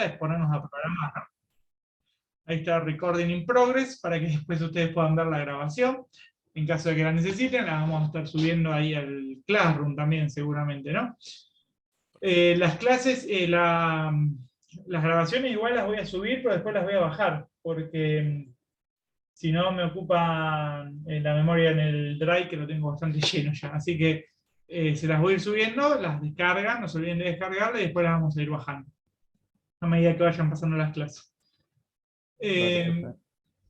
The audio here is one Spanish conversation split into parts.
es ponernos a programar, ¿no? Ahí está Recording in Progress, para que después ustedes puedan ver la grabación. En caso de que la necesiten, la vamos a estar subiendo ahí al Classroom también, seguramente, ¿no? Las clases, las grabaciones igual las voy a subir, pero después las voy a bajar, porque si no me ocupa la memoria en el Drive, que lo tengo bastante lleno ya. Así que se las voy a ir subiendo, las descargan, no se olviden de descargarlas y después las vamos a ir bajando, a medida que vayan pasando las clases.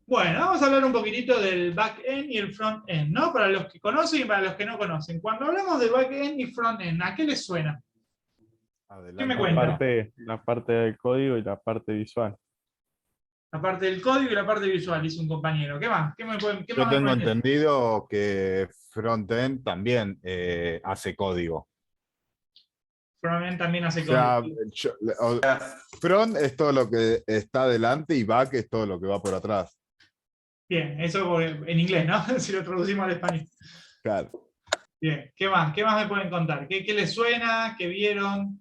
Bueno, vamos a hablar un poquitito del back-end y el front-end, ¿no? Para los que conocen y para los que no conocen. Cuando hablamos de back-end y front-end, ¿a qué les suena? Adelante. ¿Qué me cuentan? La parte del código y la parte visual. La parte del código y la parte visual, dice un compañero. ¿Qué más? ¿Qué Yo más me tengo pueden decir? entendido que frontend también hace código. Front-end también hace O sea, código. front es todo lo que está adelante y back es todo lo que va por atrás. Bien, eso en inglés, ¿no? Si lo traducimos al español. Claro. Bien, ¿qué más? ¿Qué más me pueden contar? ¿Qué les suena? ¿Qué vieron?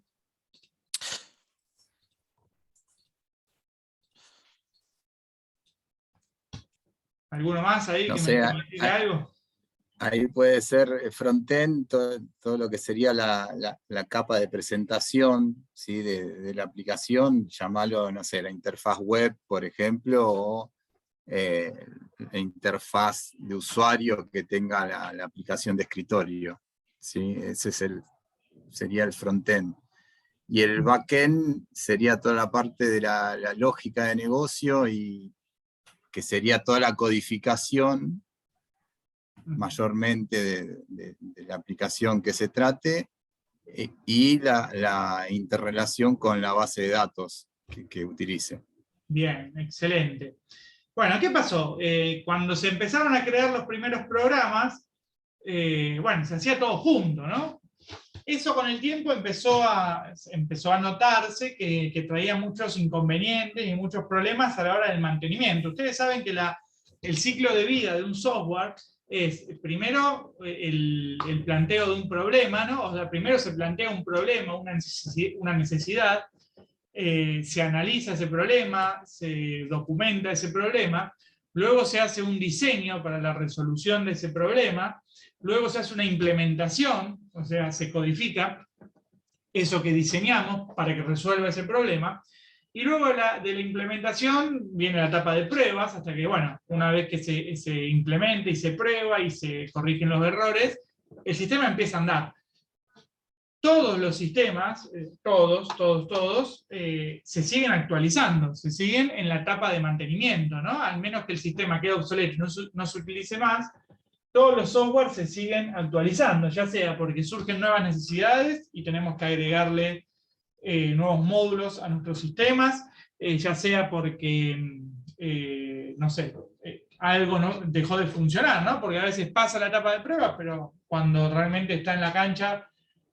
¿Alguno más ahí No que sé, me diga algo? ahí puede ser frontend, todo lo que sería la capa de presentación, ¿sí? de la aplicación, llamarlo, no sé, la interfaz web, por ejemplo, o la interfaz de usuario que tenga la aplicación de escritorio, ¿sí? Ese sería el frontend. Y el backend sería toda la parte de la lógica de negocio, y que sería toda la codificación, mayormente de la aplicación que se trate, y la interrelación con la base de datos que utilice. Bien, excelente. Bueno, ¿qué pasó? Cuando se empezaron a crear los primeros programas, bueno, se hacía todo junto, ¿no? Eso con el tiempo empezó a notarse que traía muchos inconvenientes y muchos problemas a la hora del mantenimiento. Ustedes saben que el ciclo de vida de un software es primero el planteo de un problema, ¿no? O sea, primero se plantea un problema, una necesidad, se analiza ese problema, se documenta ese problema, luego se hace un diseño para la resolución de ese problema, luego se hace una implementación, o sea, se codifica eso que diseñamos para que resuelva ese problema, y luego de la implementación viene la etapa de pruebas, hasta que, bueno, una vez que se implementa y se prueba y se corrigen los errores, el sistema empieza a andar. Todos los sistemas, todos, se siguen actualizando, se siguen en la etapa de mantenimiento, ¿no? Al menos que el sistema quede obsoleto y no se utilice más, todos los softwares se siguen actualizando, ya sea porque surgen nuevas necesidades y tenemos que agregarle nuevos módulos a nuestros sistemas, ya sea porque, no sé, algo dejó de funcionar, ¿no? Porque a veces pasa la etapa de prueba, pero cuando realmente está en la cancha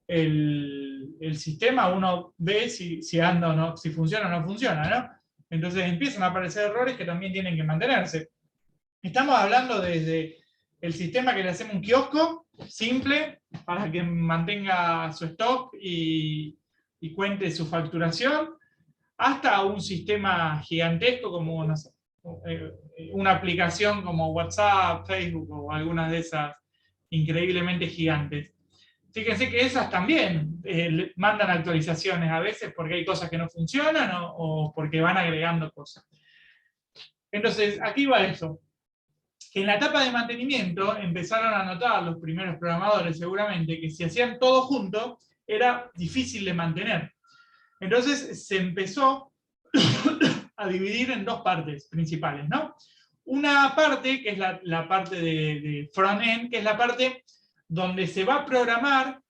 el sistema, uno ve si anda o no, si funciona o no funciona, ¿no? Entonces empiezan a aparecer errores que también tienen que mantenerse. Estamos hablando desde el sistema que le hacemos un kiosco simple para que mantenga su stock y cuente su facturación, hasta un sistema gigantesco como, no sé, una aplicación como WhatsApp, Facebook o algunas de esas increíblemente gigantes. Fíjense que esas también mandan actualizaciones a veces porque hay cosas que no funcionan o porque van agregando cosas. Entonces, aquí va eso. En la etapa de mantenimiento empezaron a notar los primeros programadores seguramente que si hacían todo junto era difícil de mantener. Entonces se empezó a dividir en dos partes principales, ¿no? Una parte que es la parte de front-end, que es la parte donde se va a programar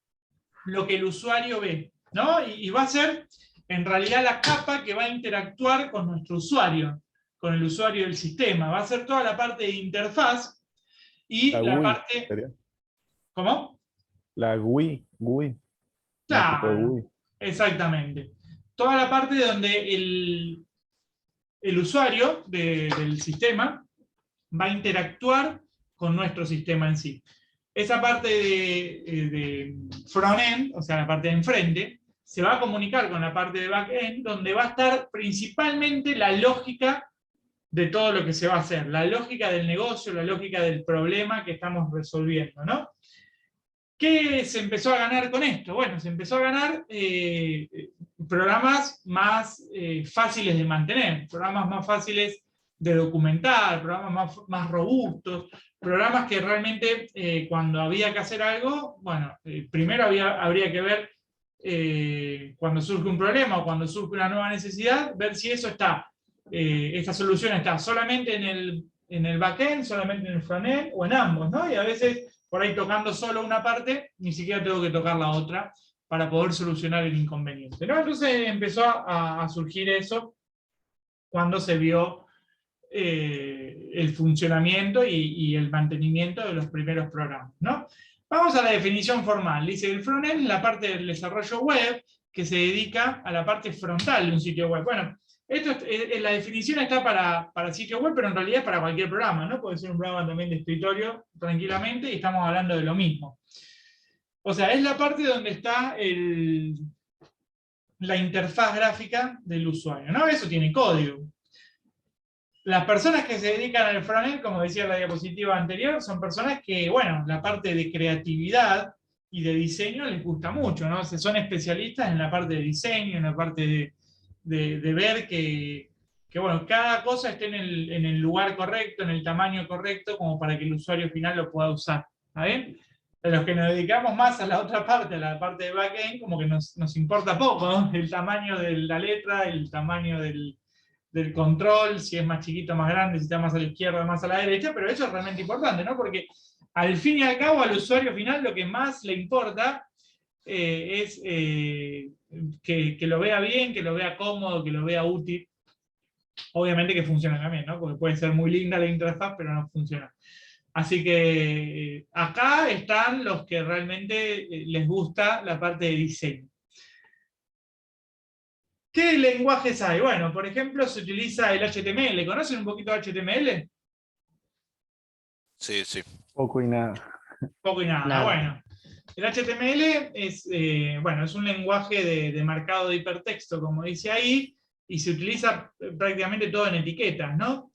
lo que el usuario ve, ¿no? Y va a ser en realidad la capa que va a interactuar con nuestro usuario, con el usuario del sistema. Va a ser toda la parte de interfaz y la GUI, parte... ¿sería? ¿Cómo? La GUI. Claro, exactamente. Toda la parte donde el usuario del sistema va a interactuar con nuestro sistema en sí. Esa parte de front-end, o sea, la parte de enfrente, se va a comunicar con la parte de backend, donde va a estar principalmente la lógica de todo lo que se va a hacer, la lógica del negocio, la lógica del problema que estamos resolviendo, ¿no? ¿Qué se empezó a ganar con esto? Bueno, se empezó a ganar programas más fáciles de mantener, programas más fáciles de documentar, programas más robustos, programas que realmente cuando había que hacer algo, bueno, primero habría que ver cuando surge un problema o cuando surge una nueva necesidad, ver si eso está, esta solución está solamente en el backend, solamente en el frontend o en ambos, ¿no? Y a veces por ahí tocando solo una parte, ni siquiera tengo que tocar la otra para poder solucionar el inconveniente, ¿no? Entonces empezó a surgir eso cuando se vio el funcionamiento y el mantenimiento de los primeros programas, ¿no? Vamos a la definición formal. Dice que el frontend es la parte del desarrollo web que se dedica a la parte frontal de un sitio web. Bueno, la definición está para sitio web, pero en realidad es para cualquier programa, ¿no? Puede ser un programa también de escritorio tranquilamente y estamos hablando de lo mismo. O sea, es la parte donde está la interfaz gráfica del usuario, ¿no? Eso tiene código. Las personas que se dedican al frontend, como decía en la diapositiva anterior, son personas que, bueno, la parte de creatividad y de diseño les gusta mucho, ¿no? O sea, son especialistas en la parte de diseño, en la parte de ver que, bueno, cada cosa esté en el lugar correcto, en el tamaño correcto, como para que el usuario final lo pueda usar. ¿Está bien? A los que nos dedicamos más a la otra parte, a la parte de backend, como que nos importa poco, ¿no? El tamaño de la letra, el tamaño del control, si es más chiquito, más grande, si está más a la izquierda, más a la derecha, pero eso es realmente importante, ¿no? Porque al fin y al cabo al usuario final lo que más le importa es que lo vea bien, que lo vea cómodo, que lo vea útil. Obviamente que funciona también, ¿no? Porque puede ser muy linda la interfaz, pero no funciona. Así que acá están los que realmente les gusta la parte de diseño. ¿Qué lenguajes hay? Bueno, por ejemplo, se utiliza el HTML. ¿Conocen un poquito de HTML? Sí, sí. Poco y nada. Poco y nada. Nada. Bueno, el HTML es, bueno, es un lenguaje de marcado de hipertexto, como dice ahí, y se utiliza prácticamente todo en etiquetas, ¿no?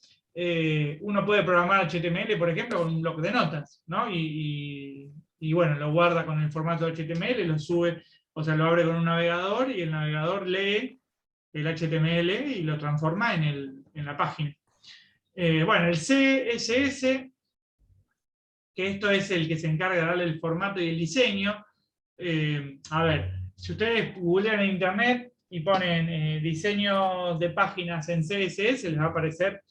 Uno puede programar HTML, por ejemplo, con un bloc de notas, ¿no? Y bueno, lo guarda con el formato de HTML, lo sube, o sea, lo abre con un navegador y el navegador lee el HTML y lo transforma en la página. Bueno, el CSS, que esto es el que se encarga de darle el formato y el diseño. A ver, si ustedes googlean en internet y ponen diseños de páginas en CSS, les va a aparecer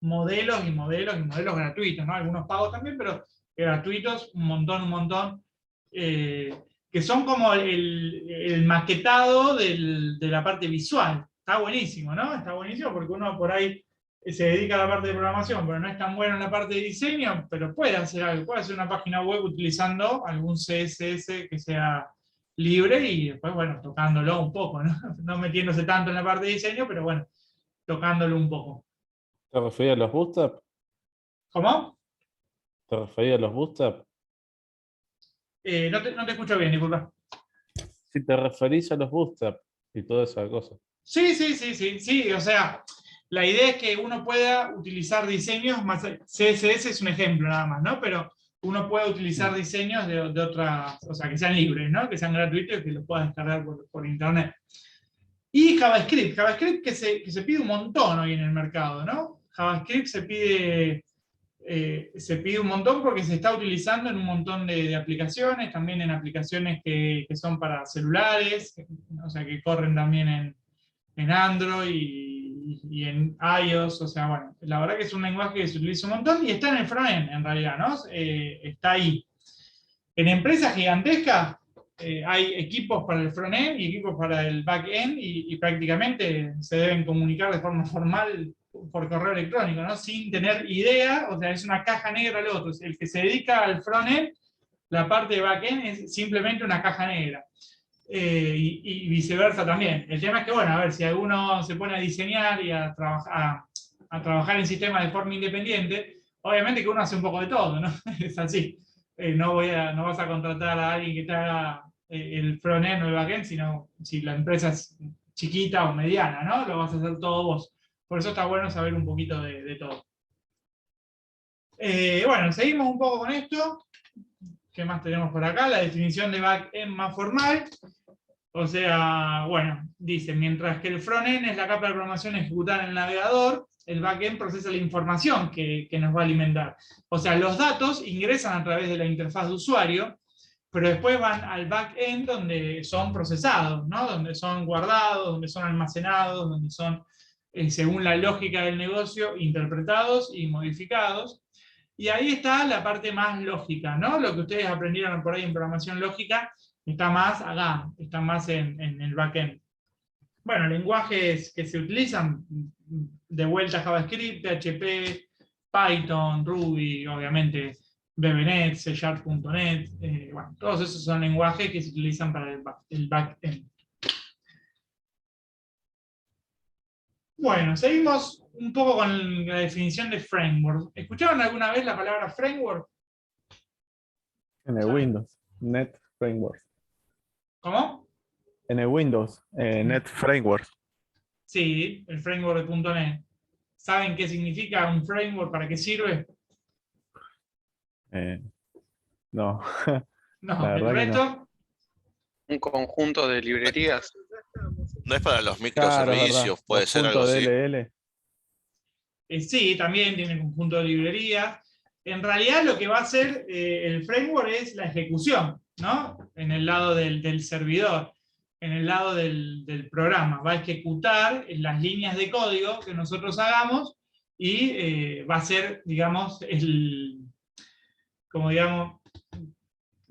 modelos y modelos y modelos gratuitos, ¿no? Algunos pagos también, pero gratuitos, un montón. Que son como el maquetado de la parte visual. Está buenísimo, ¿no? Está buenísimo porque uno por ahí se dedica a la parte de programación, pero no es tan bueno en la parte de diseño, pero puede hacer algo, puede hacer una página web utilizando algún CSS que sea libre y después, bueno, tocándolo un poco, ¿no? No metiéndose tanto en la parte de diseño, pero bueno, tocándolo un poco. ¿Te referías a los bootstrap? ¿Cómo? ¿Te referías a los bootstrap? No te escucho bien, disculpa. Si te referís a los bootstrap y toda esa cosa. Sí, o sea, la idea es que uno pueda utilizar diseños, más CSS es un ejemplo nada más, ¿no? Pero uno puede utilizar diseños de otras, o sea, que sean libres, ¿no? Que sean gratuitos y que los puedas descargar por internet. Y JavaScript que se pide un montón hoy en el mercado, ¿no? JavaScript se pide un montón porque se está utilizando en un montón de aplicaciones, también en aplicaciones que son para celulares, o sea, que corren también en Android y en iOS, o sea, bueno, la verdad que es un lenguaje que se utiliza un montón y está en el frontend, en realidad, ¿no? Está ahí. En empresas gigantescas hay equipos para el frontend y equipos para el backend y prácticamente se deben comunicar de forma formal por correo electrónico, ¿no? Sin tener idea, o sea, es una caja negra al otro. El que se dedica al frontend, la parte de backend es simplemente una caja negra. Y viceversa también. El tema es que, bueno, a ver, si alguno se pone a diseñar y a trabajar en sistemas de forma independiente, obviamente que uno hace un poco de todo, ¿no? Es así. No vas a contratar a alguien que te haga el frontend o el backend, sino si la empresa es chiquita o mediana, ¿no? Lo vas a hacer todo vos. Por eso está bueno saber un poquito de todo. Bueno, seguimos un poco con esto. ¿Qué más tenemos por acá? La definición de backend más formal. O sea, bueno, dice, mientras que el frontend es la capa de programación ejecutada en el navegador, el backend procesa la información que nos va a alimentar. O sea, los datos ingresan a través de la interfaz de usuario, pero después van al backend donde son procesados, ¿no? Donde son guardados, donde son almacenados, donde son, según la lógica del negocio, interpretados y modificados. Y ahí está la parte más lógica, ¿no? Lo que ustedes aprendieron por ahí en programación lógica está más acá, está más en el backend. Bueno, lenguajes que se utilizan, de vuelta JavaScript, PHP, Python, Ruby, obviamente BBNet, C#.net, bueno, todos esos son lenguajes que se utilizan para el backend. Bueno, seguimos un poco con la definición de framework. ¿Escucharon alguna vez la palabra framework? En el Windows, Net Framework. ¿Cómo? En el Windows, Net Framework. Sí, el framework de .NET. ¿Saben qué significa un framework? ¿Para qué sirve? No, No, la ¿el verdad que resto? Un conjunto de librerías. No es para los claro, es verdad. microservicios, puede ser algo así. .dll. Sí, también tiene conjunto de librerías. En realidad lo que va a hacer el framework es la ejecución, ¿no? En el lado del servidor, en el lado del programa. Va a ejecutar las líneas de código que nosotros hagamos y va a ser, digamos, como digamos,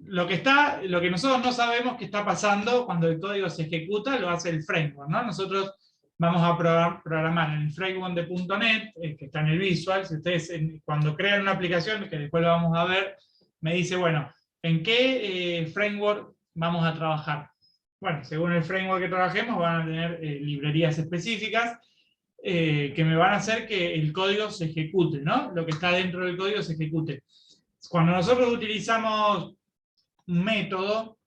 lo que nosotros no sabemos que está pasando cuando el código se ejecuta, lo hace el framework, ¿no? Nosotros vamos a programar en el framework de .NET, que está en el Visual. Si ustedes cuando crean una aplicación, que después lo vamos a ver, me dice, bueno, ¿en qué framework vamos a trabajar? Bueno, según el framework que trabajemos, van a tener librerías específicas que me van a hacer que el código se ejecute, ¿no? Lo que está dentro del código se ejecute. Cuando nosotros utilizamos un método,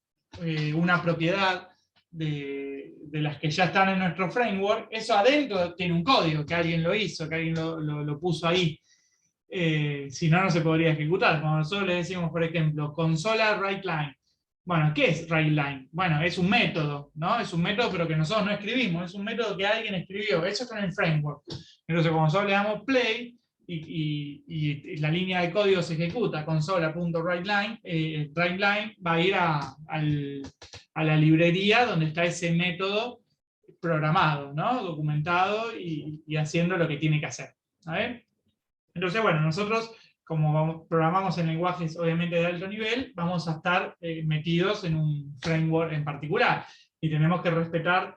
una propiedad de las que ya están en nuestro framework, eso adentro tiene un código, que alguien lo hizo, que alguien lo puso ahí. Si no, no se podría ejecutar. Cuando nosotros le decimos, por ejemplo, consola writeLine. Bueno, ¿qué es writeLine? Bueno, es un método, ¿no? Es un método, pero que nosotros no escribimos, es un método que alguien escribió. Eso está en el framework. Entonces, cuando nosotros le damos play, y la línea de código se ejecuta, consola.writeLine, writeLine va a ir a la librería donde está ese método programado, ¿no? Documentado y haciendo lo que tiene que hacer. ¿Vale? Entonces, bueno, nosotros, como programamos en lenguajes obviamente de alto nivel, vamos a estar metidos en un framework en particular, y tenemos que respetar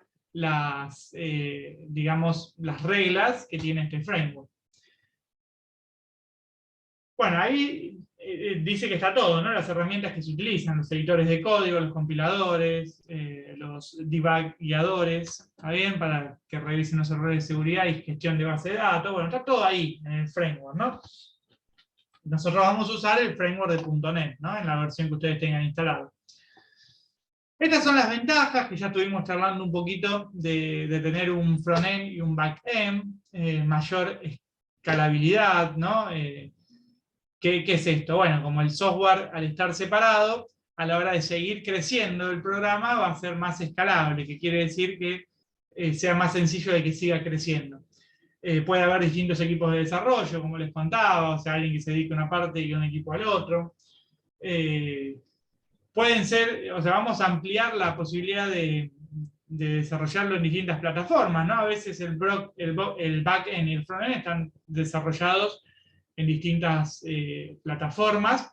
digamos, las reglas que tiene este framework. Bueno, ahí dice que está todo, ¿no? Las herramientas que se utilizan, los editores de código, los compiladores, los debug guiadores, ¿está bien? Para que revisen los errores de seguridad y gestión de base de datos. Bueno, está todo ahí en el framework, ¿no? Nosotros vamos a usar el framework de .NET, ¿no? En la versión que ustedes tengan instalado. Estas son las ventajas que ya estuvimos charlando un poquito de tener un frontend y un backend, mayor escalabilidad, ¿no? ¿Qué es esto? Bueno, como el software, al estar separado, a la hora de seguir creciendo el programa va a ser más escalable, que quiere decir que sea más sencillo de que siga creciendo. Puede haber distintos equipos de desarrollo, como les contaba, o sea, alguien que se dedique a una parte y un equipo al otro. Pueden ser, o sea, vamos a ampliar la posibilidad de desarrollarlo en distintas plataformas, ¿no? A veces el backend y el frontend están desarrollados en distintas plataformas.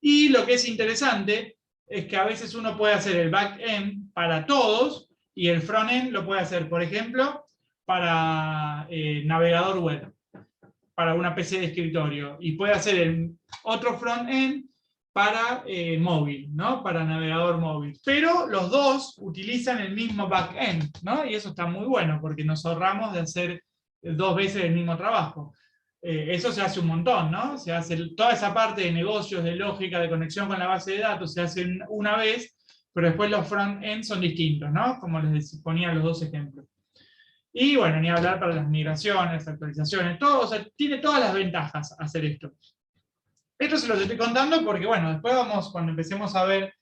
Y lo que es interesante es que a veces uno puede hacer el backend para todos y el frontend lo puede hacer, por ejemplo, para navegador web, para una PC de escritorio, y puede hacer el otro frontend para móvil, ¿no? Para navegador móvil. Pero los dos utilizan el mismo backend, ¿no? Y eso está muy bueno porque nos ahorramos de hacer 2 veces el mismo trabajo. Eso se hace un montón, ¿no? Se hace toda esa parte de negocios, de lógica, de conexión con la base de datos, se hace una vez, pero después los front-end son distintos, ¿no? Como les ponía los dos ejemplos. Y bueno, ni hablar para las migraciones, actualizaciones, todo, o sea, tiene todas las ventajas hacer esto. Esto se los estoy contando porque, bueno, después cuando empecemos a ver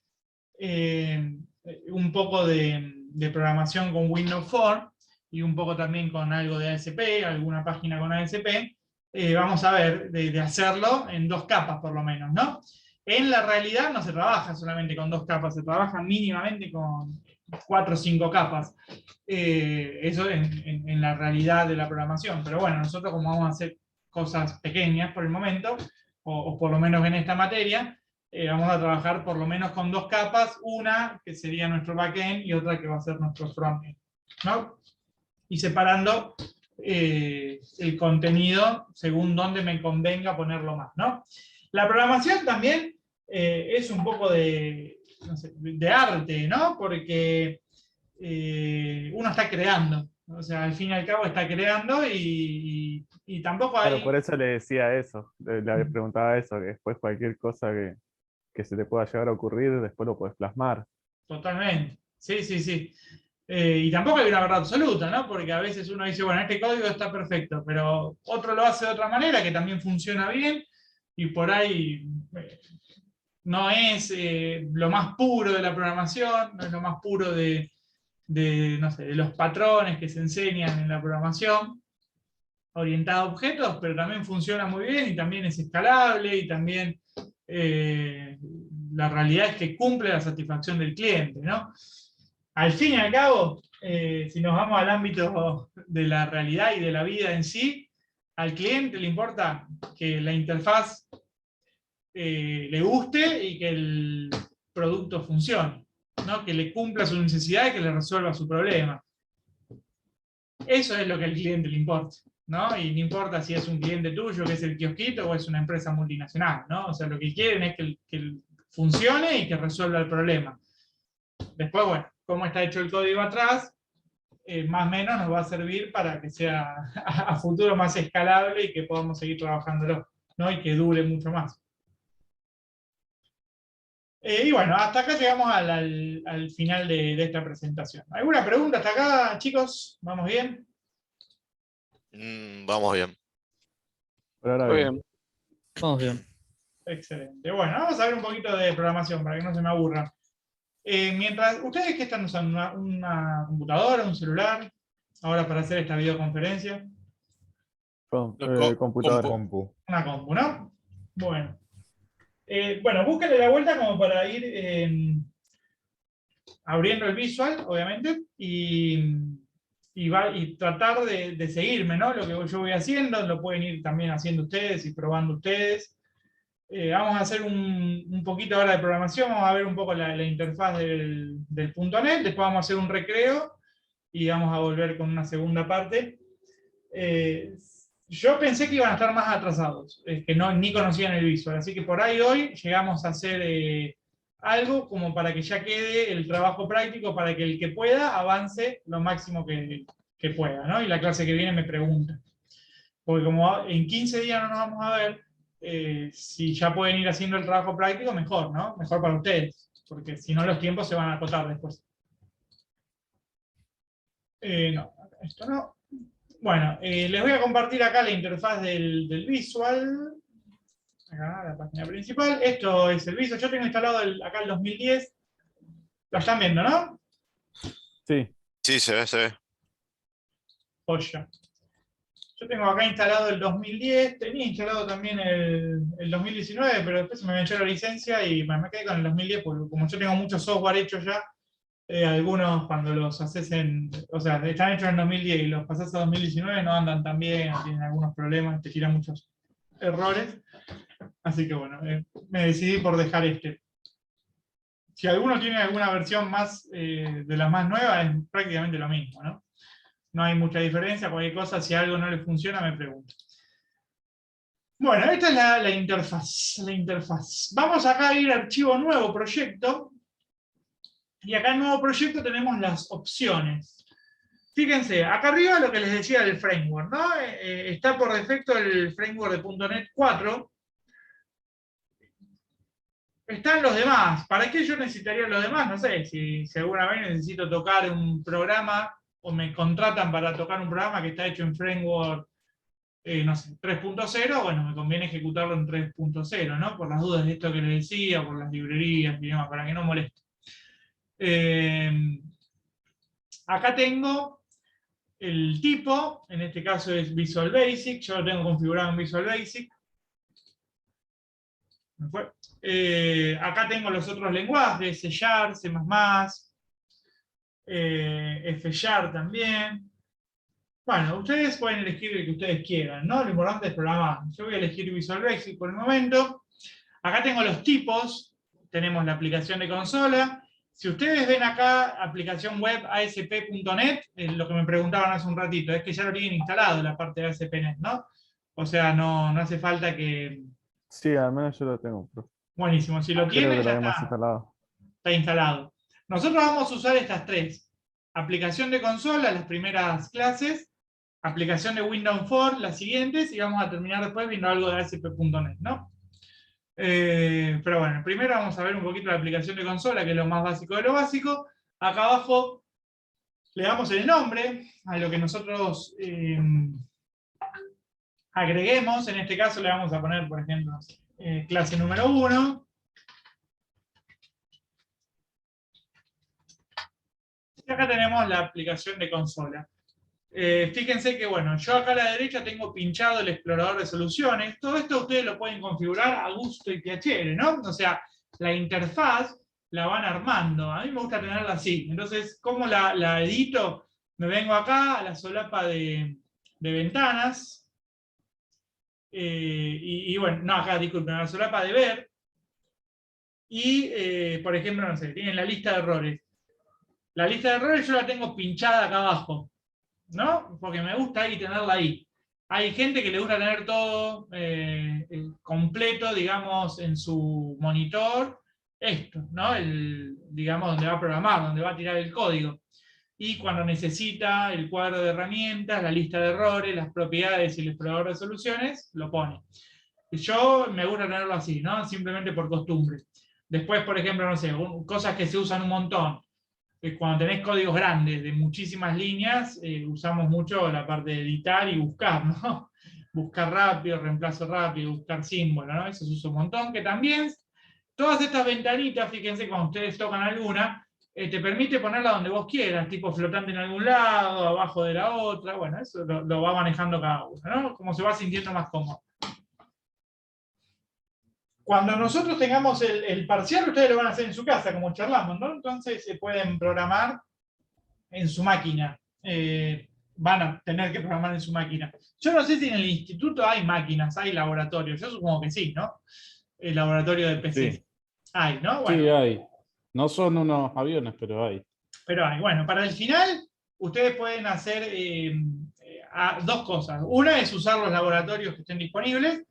un poco de programación con Windows Form, y un poco también con algo de ASP, alguna página con ASP, vamos a ver de hacerlo en 2 capas por lo menos, ¿no? En la realidad no se trabaja solamente con 2 capas, se trabaja mínimamente con 4 o 5 capas. Eso en la realidad de la programación. Pero bueno, nosotros como vamos a hacer cosas pequeñas por el momento, o por lo menos en esta materia, vamos a trabajar por lo menos con 2 capas, una que sería nuestro backend y otra que va a ser nuestro frontend, ¿no? Y separando el contenido según dónde me convenga ponerlo más, ¿no? La programación también es un poco no sé, de arte, ¿no? Porque uno está creando, o sea, al fin y al cabo está creando y tampoco hay... Claro, por eso le decía eso, le preguntaba eso, que después cualquier cosa que se te pueda llegar a ocurrir, después lo puedes plasmar. Totalmente, sí, sí, sí. Y tampoco hay una verdad absoluta, ¿no? Porque a veces uno dice, bueno, este código está perfecto, pero otro lo hace de otra manera que también funciona bien, y por ahí no es lo más puro de la programación, no es lo más puro no sé, de los patrones que se enseñan en la programación orientada a objetos, pero también funciona muy bien y también es escalable y también la realidad es que cumple la satisfacción del cliente, ¿no? Al fin y al cabo, si nos vamos al ámbito de la realidad y de la vida en sí, al cliente le importa que la interfaz le guste y que el producto funcione, ¿no? Que le cumpla su necesidad y que le resuelva su problema. Eso es lo que al cliente le importa, ¿no? Y no importa si es un cliente tuyo, que es el kiosquito, o es una empresa multinacional, ¿no? O sea, lo que quieren es que funcione y que resuelva el problema. Después, bueno, cómo está hecho el código atrás, más o menos nos va a servir para que sea a futuro más escalable y que podamos seguir trabajándolo, ¿no? Y que dure mucho más. Y bueno, hasta acá llegamos al final de esta presentación. ¿Alguna pregunta hasta acá, chicos? ¿Vamos bien? Vamos bien. Por ahora Muy bien. bien. Vamos bien. Excelente. Bueno, vamos a ver un poquito de programación para que no se me aburran. Mientras, ¿ustedes qué están usando? ¿Una computadora, un celular? Ahora para hacer esta videoconferencia. Computadora. Compu. Una compu, ¿no? Bueno. Bueno, búsquenle la vuelta como para ir abriendo el visual, obviamente, y tratar de seguirme, ¿no? Lo que yo voy haciendo, lo pueden ir también haciendo ustedes y probando ustedes. Vamos a hacer un poquito ahora de programación, vamos a ver un poco la interfaz del .NET, después vamos a hacer un recreo y vamos a volver con una segunda parte. Yo pensé que iban a estar más atrasados, que ni conocían el visual, así que por ahí hoy llegamos a hacer algo como para que ya quede el trabajo práctico, para que el que pueda avance lo máximo que pueda, ¿no? Y la clase que viene me pregunta. Porque como en 15 días no nos vamos a ver, si ya pueden ir haciendo el trabajo práctico, mejor, ¿no? Mejor para ustedes, porque si no los tiempos se van a acotar después. No, esto no. Bueno, les voy a compartir acá la interfaz del visual. Acá, la página principal. Esto es el visual. Yo tengo instalado acá el 2010. Lo están viendo, ¿no? Sí. Sí, se ve, se ve. Joya. Yo tengo acá instalado el 2010, tenía instalado también el 2019, pero después se me venció la licencia y me quedé con el 2010, porque como yo tengo mucho software hecho ya, algunos cuando los haces o sea, están hechos en 2010 y los pasás a 2019 no andan tan bien, tienen algunos problemas, te tiran muchos errores. Así que bueno, me decidí por dejar este. Si alguno tiene alguna versión más de las más nuevas, es prácticamente lo mismo, ¿no? No hay mucha diferencia, cualquier cosa, si algo no le funciona, me pregunta. Bueno, esta es la interfaz. Vamos acá a ir a archivo nuevo, proyecto. Y acá en nuevo proyecto tenemos las opciones. fíjense, acá arriba lo que les decía del framework, ¿no? Está por defecto el framework de .NET 4. Están los demás. ¿Para qué yo necesitaría los demás? No sé, si alguna vez necesito tocar un programa o me contratan para tocar un programa que está hecho en framework, no sé, 3.0, bueno, me conviene ejecutarlo en 3.0, ¿no? Por las dudas de esto que les decía, por las librerías y demás, para que no moleste. Acá tengo el tipo, en este caso es Visual Basic, yo lo tengo configurado en Visual Basic. ¿Me fue? Acá tengo los otros lenguajes, C#, C++, F# también. Bueno, ustedes pueden elegir el que ustedes quieran, ¿no? Lo importante es programar. Yo voy a elegir Visual Basic por el momento. Acá tengo los tipos. Tenemos la aplicación de consola. Si ustedes ven acá, aplicación web ASP.NET, lo que me preguntaban hace un ratito, es que ya lo tienen instalado la parte de ASP.NET, ¿no? O sea, no hace falta que... Sí, al menos yo lo tengo. Buenísimo, si lo Creo tienen, que ya lo hemos está. instalado. Está instalado. Nosotros vamos a usar estas tres. Aplicación de consola, las primeras clases. Aplicación de Windows Phone, las siguientes. Y vamos a terminar después viendo algo de ASP.NET, ¿no? Pero bueno, primero vamos a ver un poquito la aplicación de consola, que es lo más básico de lo básico. Acá abajo le damos el nombre a lo que nosotros agreguemos. En este caso le vamos a poner, por ejemplo, clase número 1. Y acá tenemos la aplicación de consola. Fíjense que, bueno, yo acá a la derecha tengo pinchado el explorador de soluciones. Todo esto ustedes lo pueden configurar a gusto y piacere, ¿no? O sea, la interfaz la van armando. A mí me gusta tenerla así. Entonces, ¿cómo la edito? Me vengo acá a la solapa de ventanas. Y bueno, no, acá, disculpen, a la solapa de ver. Y, por ejemplo, no sé, tienen la lista de errores. La lista de errores yo la tengo pinchada acá abajo, ¿no? Porque me gusta ahí tenerla ahí. Hay gente que le gusta tener todo completo, digamos, en su monitor, esto, ¿no? Digamos, donde va a programar, donde va a tirar el código. Y cuando necesita el cuadro de herramientas, la lista de errores, las propiedades y el explorador de soluciones, lo pone. Yo me gusta tenerlo así, ¿no? Simplemente por costumbre. Después, por ejemplo, no sé, cosas que se usan un montón. Cuando tenés códigos grandes de muchísimas líneas, usamos mucho la parte de editar y buscar, ¿no? Buscar rápido, reemplazo rápido, buscar símbolo, ¿no? Eso se usa un montón, que también, todas estas ventanitas, fíjense, cuando ustedes tocan alguna, te permite ponerla donde vos quieras, tipo flotante en algún lado, abajo de la otra, bueno, eso lo va manejando cada uno, ¿no? Como se va sintiendo más cómodo. Cuando nosotros tengamos el parcial, ustedes lo van a hacer en su casa, como charlamos, ¿no? Entonces se pueden programar en su máquina. Van a tener que programar en su máquina. Yo no sé si en el instituto hay máquinas, hay laboratorios. Yo supongo que sí, ¿no? El laboratorio de PC. Sí. Hay, ¿no? Bueno, Sí, hay. No son unos aviones, pero hay. pero hay. Bueno, para el final, ustedes pueden hacer dos cosas. Una es usar los laboratorios que estén disponibles.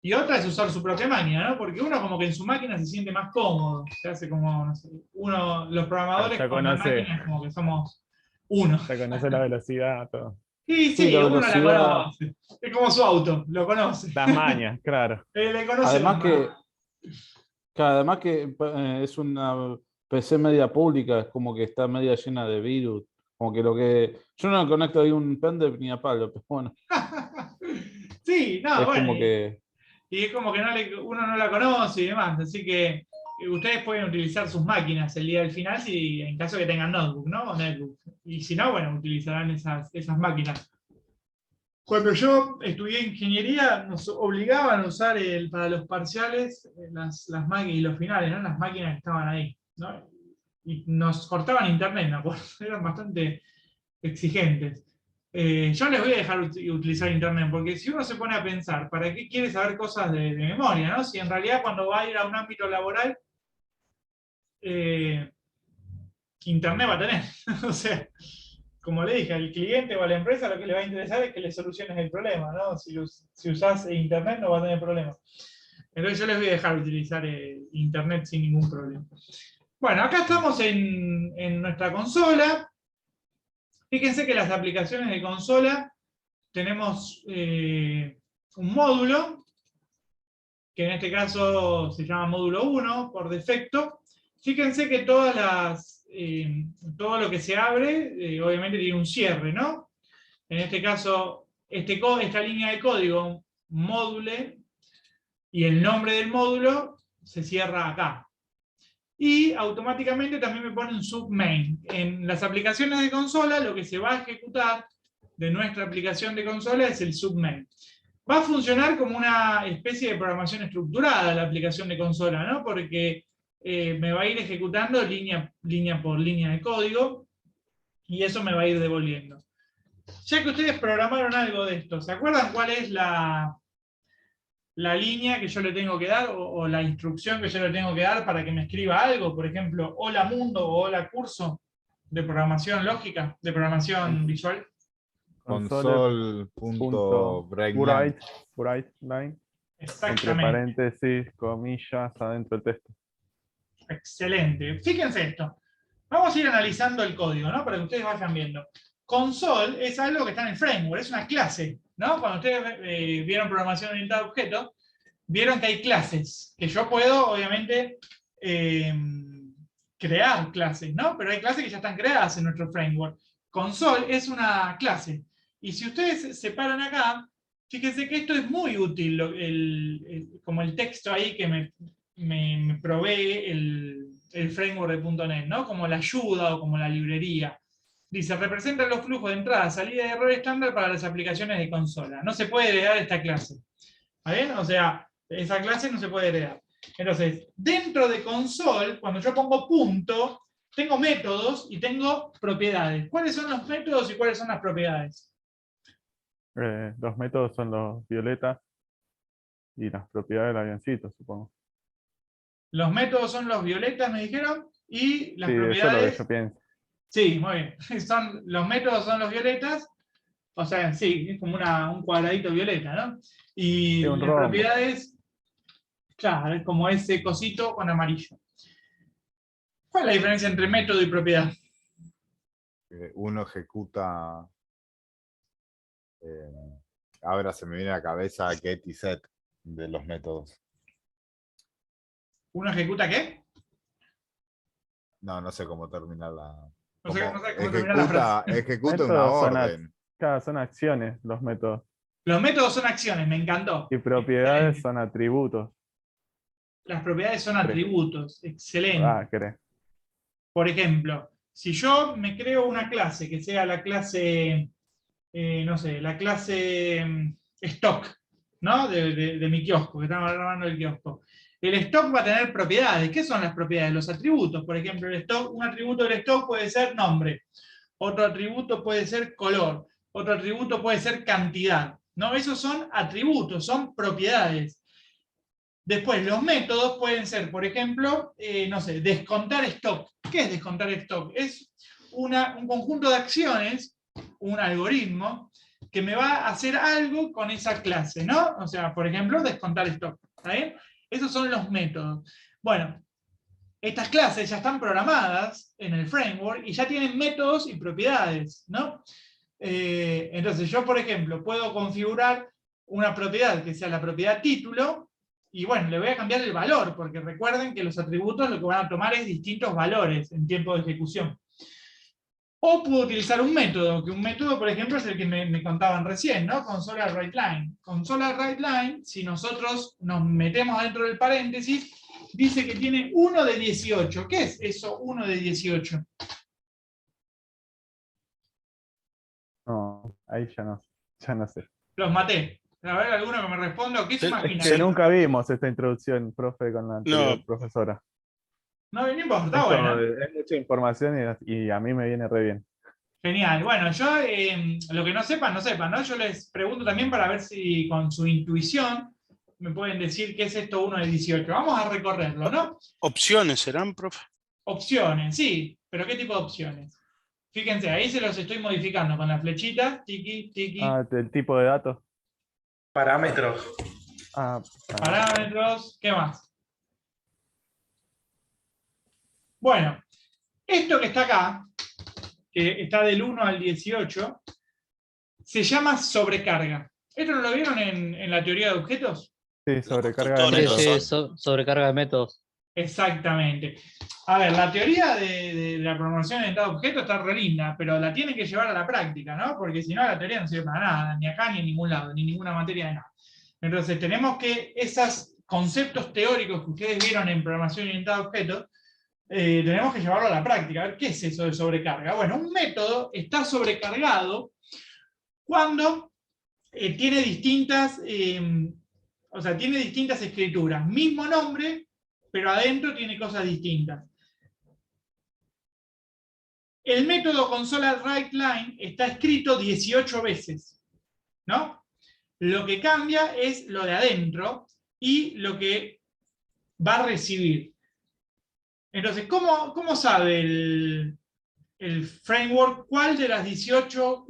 Y otra es usar su propia máquina, ¿no? Porque uno como que en su máquina se siente más cómodo. Se hace como, no sé, los programadores Ya con la conoce. máquina como que somos uno. Ya conoce la velocidad, todo. Sí, la uno la velocidad. conoce. Es como su auto, lo conoce. Las mañas, claro. Le conoce Además las que es una PC media pública, es como que está media llena de virus. Como que yo no conecto ahí un pendrive ni a palo, pero bueno. Sí, no, Es bueno. como que. Y es como que uno no la conoce y demás. Así que ustedes pueden utilizar sus máquinas el día del final, si en caso que tengan notebook, ¿no? O netbook. Y si no, bueno, utilizarán esas máquinas. Cuando yo estudié ingeniería, nos obligaban a usar para los parciales las máquinas y los finales, ¿no? Las máquinas que estaban ahí, ¿no? Y nos cortaban internet, me acuerdo. Eran bastante exigentes. Yo les voy a dejar utilizar internet, porque si uno se pone a pensar, ¿para qué quiere saber cosas de memoria, ¿no? Si en realidad cuando va a ir a un ámbito laboral, internet va a tener. O sea, como le dije, al cliente o a la empresa lo que le va a interesar es que le soluciones el problema, ¿no? Si usás internet no va a tener problema. Entonces yo les voy a dejar utilizar internet sin ningún problema. Bueno, acá estamos en nuestra consola. Fíjense que las aplicaciones de consola tenemos un módulo, que en este caso se llama módulo 1 por defecto. Fíjense que todo lo que se abre, obviamente tiene un cierre, ¿no? En este caso, esta línea de código, módule, y el nombre del módulo se cierra acá. Y automáticamente también me pone un submain. En las aplicaciones de consola, lo que se va a ejecutar de nuestra aplicación de consola es el submain. Va a funcionar como una especie de programación estructurada la aplicación de consola, ¿no? Porque me va a ir ejecutando línea por línea de código, y eso me va a ir devolviendo. Ya que ustedes programaron algo de esto, ¿se acuerdan cuál es la línea que yo le tengo que dar o la instrucción que yo le tengo que dar para que me escriba algo? Por ejemplo, hola mundo o hola curso de programación lógica, de programación visual. Console.breakline. Breakline. Entre Exactamente. paréntesis, comillas, adentro del texto. Excelente. Fíjense esto. Vamos a ir analizando el código, ¿no? Para que ustedes vayan viendo. Console es algo que está en el framework, es una clase, ¿no? Cuando ustedes vieron programación orientada a objetos, vieron que hay clases, que yo puedo, obviamente, crear clases, ¿no? Pero hay clases que ya están creadas en nuestro framework. Console es una clase. Y si ustedes se paran acá, fíjense que esto es muy útil, como el texto ahí que me provee el framework de .NET, ¿no? Como la ayuda o como la librería. Dice, representa los flujos de entrada, salida y error estándar para las aplicaciones de consola. No se puede heredar esta clase. ¿Está bien? O sea, esa clase no se puede heredar. Entonces, dentro de console, cuando yo pongo punto, tengo métodos y tengo propiedades. ¿Cuáles son los métodos y cuáles son las propiedades? Los métodos son los violetas y las propiedades del avioncito, supongo. Los métodos son los violetas, me dijeron, y las Sí, propiedades... eso es lo que yo pienso. Sí, muy bien. Los métodos son los violetas, o sea, sí, es como un cuadradito violeta, ¿no? Y Sí, un las rombo. propiedades, claro, es como ese cosito con amarillo. ¿Cuál es la diferencia entre método y propiedad? Uno ejecuta. Ahora se me viene a la cabeza get y set de los métodos. ¿Uno ejecuta qué? No sé cómo terminar la. No sé cómo terminar la Ejecuta, frase. ejecuta una Métodos orden. son acciones los métodos. Los métodos son acciones, me encantó. Y propiedades Excelente. son atributos. Las propiedades son atributos, excelente. Ah, ¿querés? Por ejemplo, si yo me creo una clase que sea la clase, no sé, la clase stock, ¿no? De mi kiosco, que estamos grabando el kiosco. El stock va a tener propiedades. ¿Qué son las propiedades? Los atributos. Por ejemplo, el stock, un atributo del stock puede ser nombre. Otro atributo puede ser color. Otro atributo puede ser cantidad. ¿No? Esos son atributos, son propiedades. Después, los métodos pueden ser, por ejemplo, no sé, descontar stock. ¿Qué es descontar stock? Es un conjunto de acciones, un algoritmo, que me va a hacer algo con esa clase, ¿no? O sea, por ejemplo, descontar stock. ¿Está bien? Esos son los métodos. Bueno, estas clases ya están programadas en el framework y ya tienen métodos y propiedades, ¿no? Entonces yo, por ejemplo, puedo configurar una propiedad que sea la propiedad título, y bueno, le voy a cambiar el valor, porque recuerden que los atributos lo que van a tomar es distintos valores en tiempo de ejecución. O puedo utilizar un método, que un método, por ejemplo, es el que me contaban recién, ¿no? Console.WriteLine. Console.WriteLine, si nosotros nos metemos dentro del paréntesis, dice que tiene 1 de 18. ¿Qué es eso, 1 de 18? No, ahí ya no sé. Los maté. A ver, alguno que me responda. ¿Qué se imagina? Que nunca vimos esta introducción, profe, con la anterior profesora. No, no importa, Esto bueno. es mucha información y a mí me viene re bien. Genial. Bueno, yo, lo que no sepan, ¿no? Yo les pregunto también para ver si con su intuición me pueden decir qué es esto 1 de 18. Vamos a recorrerlo, ¿no? ¿Opciones serán, profe? Opciones, sí. ¿Pero qué tipo de opciones? Fíjense, ahí se los estoy modificando con la flechita. Tiki, tiki. Ah, el tipo de datos. Parámetros. Parámetros. ¿Qué más? Bueno, esto que está acá que está del 1 al 18, se llama sobrecarga. ¿Esto no lo vieron en la teoría de objetos? Sí, sobrecarga de constructores, métodos. ¿no son? Sobrecarga de métodos. Exactamente. A ver, la teoría de la programación orientada a objetos está re linda, pero la tienen que llevar a la práctica, ¿no? Porque si no, la teoría no sirve para nada, ni acá ni en ningún lado, ni en ninguna materia de nada. Entonces, tenemos que esos conceptos teóricos que ustedes vieron en programación orientada a objetos, tenemos que llevarlo a la práctica. A ver, ¿qué es eso de sobrecarga? Bueno, un método está sobrecargado cuando tiene distintas, tiene distintas escrituras. Mismo nombre, pero adentro tiene cosas distintas. El método console.writeLine está escrito 18 veces, ¿no? Lo que cambia es lo de adentro y lo que va a recibir. Entonces, ¿cómo sabe el framework cuál de los 18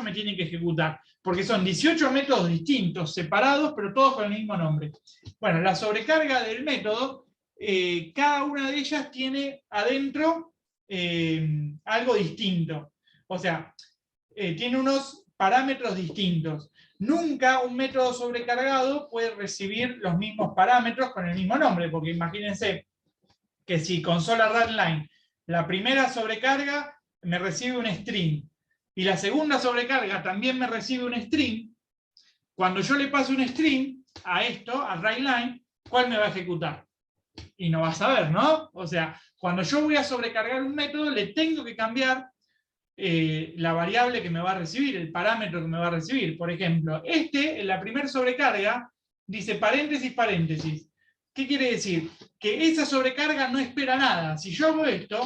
me tiene que ejecutar? Porque son 18 métodos distintos, separados, pero todos con el mismo nombre. Bueno, la sobrecarga del método, cada una de ellas tiene adentro algo distinto. O sea, tiene unos parámetros distintos. Nunca un método sobrecargado puede recibir los mismos parámetros con el mismo nombre, porque imagínense que si console.writeLine, la primera sobrecarga me recibe un string, y la segunda sobrecarga también me recibe un string, cuando yo le paso un string a esto, a writeLine, ¿cuál me va a ejecutar? Y no va a saber, ¿no? O sea, cuando yo voy a sobrecargar un método, le tengo que cambiar la variable que me va a recibir, el parámetro que me va a recibir. Por ejemplo, en la primera sobrecarga, dice paréntesis, paréntesis. ¿Qué quiere decir? Que esa sobrecarga no espera nada. Si yo hago esto,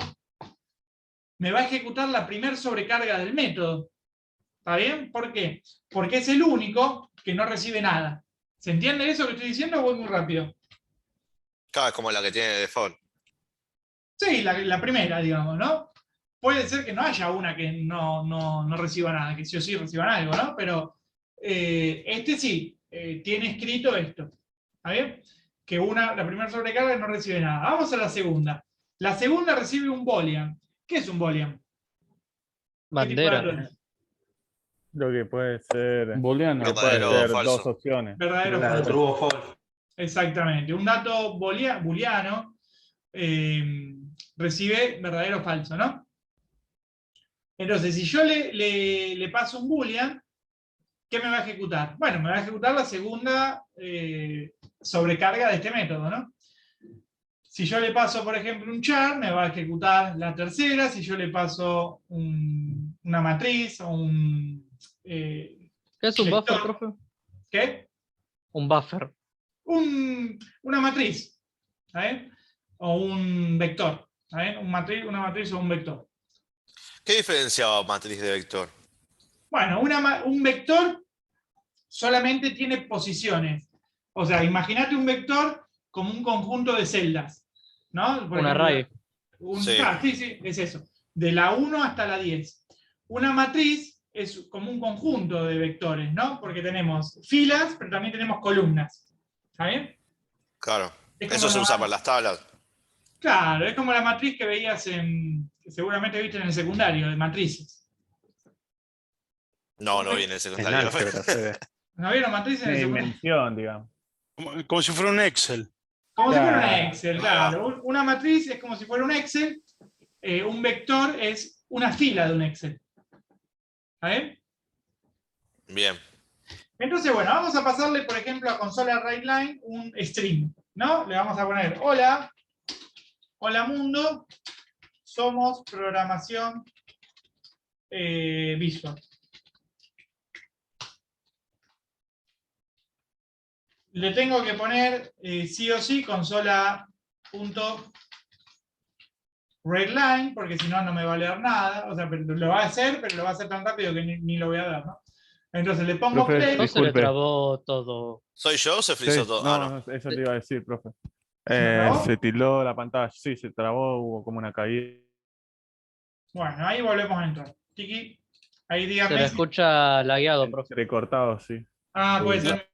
me va a ejecutar la primera sobrecarga del método. ¿Está bien? ¿Por qué? Porque es el único que no recibe nada. ¿Se entiende eso que estoy diciendo o voy muy rápido? Claro, es como la que tiene de default. Sí, la primera, digamos, ¿no? Puede ser que no haya una que no reciba nada, que sí o sí reciban algo, ¿no? Pero este sí, tiene escrito esto. ¿Está bien? Que la primera sobrecarga no recibe nada. Vamos a la segunda. La segunda recibe un boolean. ¿Qué es un boolean? Bandera. Lo que puede ser. Booleano. Que puede Verdadero o ser falso. dos opciones. Verdadero o La de falso. true o false. Exactamente. Un dato booleano recibe verdadero o falso, ¿no? Entonces, si yo le paso un boolean, ¿qué me va a ejecutar? Bueno, me va a ejecutar la segunda sobrecarga de este método, ¿no? Si yo le paso, por ejemplo, un char, me va a ejecutar la tercera. Si yo le paso una matriz o un... ¿Qué es un buffer, vector. profe? ¿Qué? Un buffer. Una matriz, ¿sabes? O un vector, ¿sabes? Una matriz o un vector. ¿Qué diferenciaba matriz de vector? Bueno, un vector solamente tiene posiciones. O sea, imagínate un vector como un conjunto de celdas, ¿no? Por Un ejemplo, array. Sí. Sí, es eso. De la 1 hasta la 10. Una matriz es como un conjunto de vectores, ¿no? Porque tenemos filas, pero también tenemos columnas. ¿Está bien? Claro. Es como Eso se la- usa para las tablas. Claro, es como la matriz que veías que seguramente viste en el secundario, de matrices. No, no viene en el secundario. Álgebra, Fede. ¿No vieron matrices en el Una secundario? dimensión, digamos. Como si fuera un Excel. Como si fuera Claro. una Excel, claro. Una matriz es como si fuera un Excel, un vector es una fila de un Excel. ¿Está bien? Bien. Entonces, bueno, vamos a pasarle, por ejemplo, a console.writeLine un string, ¿no? Le vamos a poner, hola mundo, somos programación visual. Le tengo que poner sí o sí consola.writeLine, porque si no, no me va a leer nada. O sea, lo va a hacer, pero lo va a hacer tan rápido que ni lo voy a ver, ¿no? Entonces le pongo Profe, play. No se le disculpe. trabó todo. ¿Soy yo o se Sí, frizó todo? no, Ah, no. no, eso te iba a decir, profe. ¿Se me trabó? Se tildó la pantalla, sí, se trabó, hubo como una caída. Bueno, ahí volvemos a entrar. Tiki, ahí Se díganme. le escucha lagueado, profe. Recortado, sí. Ah, puede ser.